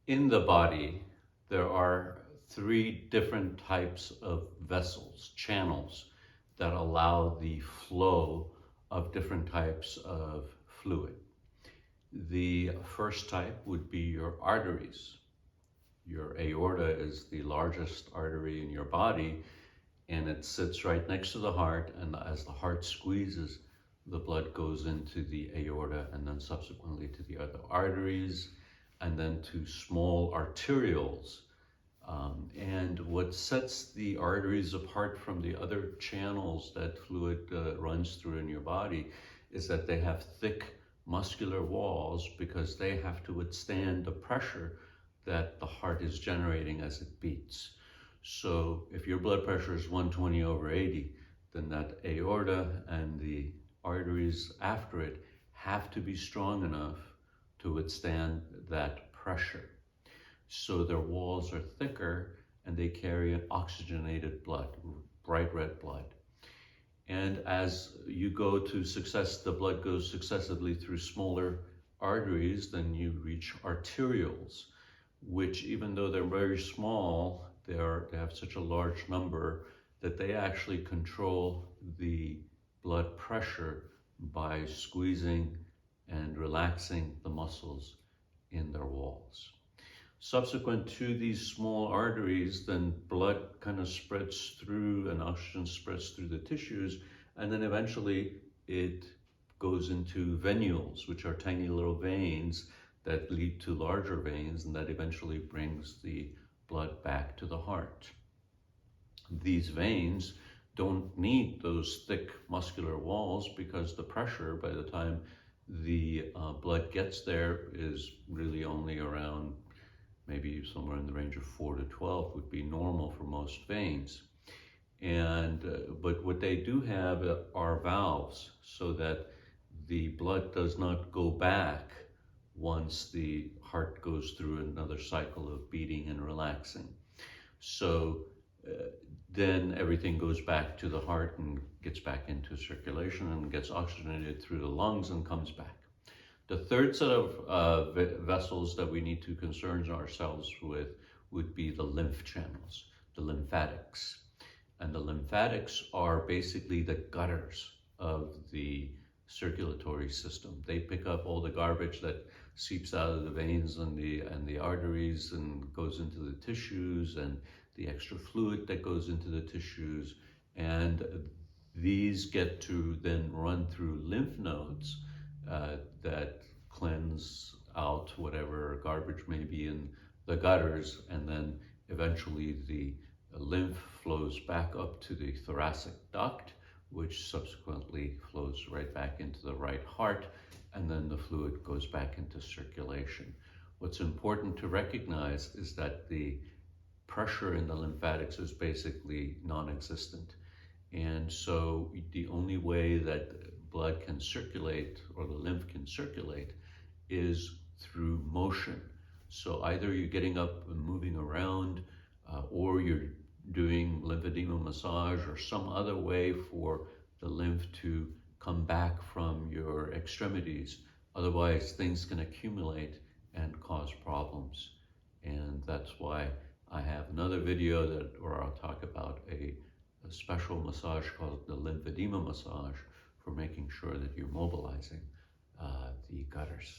In the body, there are three different types of vessels, channels, that allow the flow of different types of fluid. The first type would be your arteries. Your aorta is the largest artery in your body, and it sits right next to the heart, and as the heart squeezes, the blood goes into the aorta and then subsequently to the other arteries and then to small arterioles. And what sets the arteries apart from the other channels that fluid runs through in your body is that they have thick muscular walls, because they have to withstand the pressure that the heart is generating as it beats. So if your blood pressure is 120/80, then that aorta and the arteries after it have to be strong enough to withstand that pressure. So their walls are thicker and they carry an oxygenated blood, bright red blood. And as you go to the blood goes successively through smaller arteries, then you reach arterioles, which, even though they're very small, they have such a large number that they actually control the blood pressure by squeezing and relaxing the muscles in their walls. Subsequent to these small arteries, then blood kind of spreads through and oxygen spreads through the tissues, and then eventually it goes into venules, which are tiny little veins that lead to larger veins, and that eventually brings the blood back to the heart. These veins don't need those thick muscular walls, because the pressure, by the time the blood gets there, is really only around maybe somewhere in the range of 4 to 12 would be normal for most veins. And but what they do have are valves, so that the blood does not go back once the heart goes through another cycle of beating and relaxing. So then everything goes back to the heart and gets back into circulation and gets oxygenated through the lungs and comes back. The third set of vessels that we need to concern ourselves with would be the lymph channels, the lymphatics. And the lymphatics are basically the gutters of the circulatory system. They pick up all the garbage that seeps out of the veins and the arteries and goes into the tissues, and the extra fluid that goes into the tissues. And these get to then run through lymph nodes that cleanse out whatever garbage may be in the gutters, and then eventually the lymph flows back up to the thoracic duct, which subsequently flows right back into the right heart, and then the fluid goes back into circulation. What's important to recognize is that the pressure in the lymphatics is basically non-existent. And so the only way that blood can circulate, or the lymph can circulate, is through motion. So either you're getting up and moving around, or you're doing lymphedema massage or some other way for the lymph to come back from your extremities. Otherwise, things can accumulate and cause problems. And that's why I have another video where I'll talk about a special massage called the lymphedema massage, for making sure that you're mobilizing the gutters.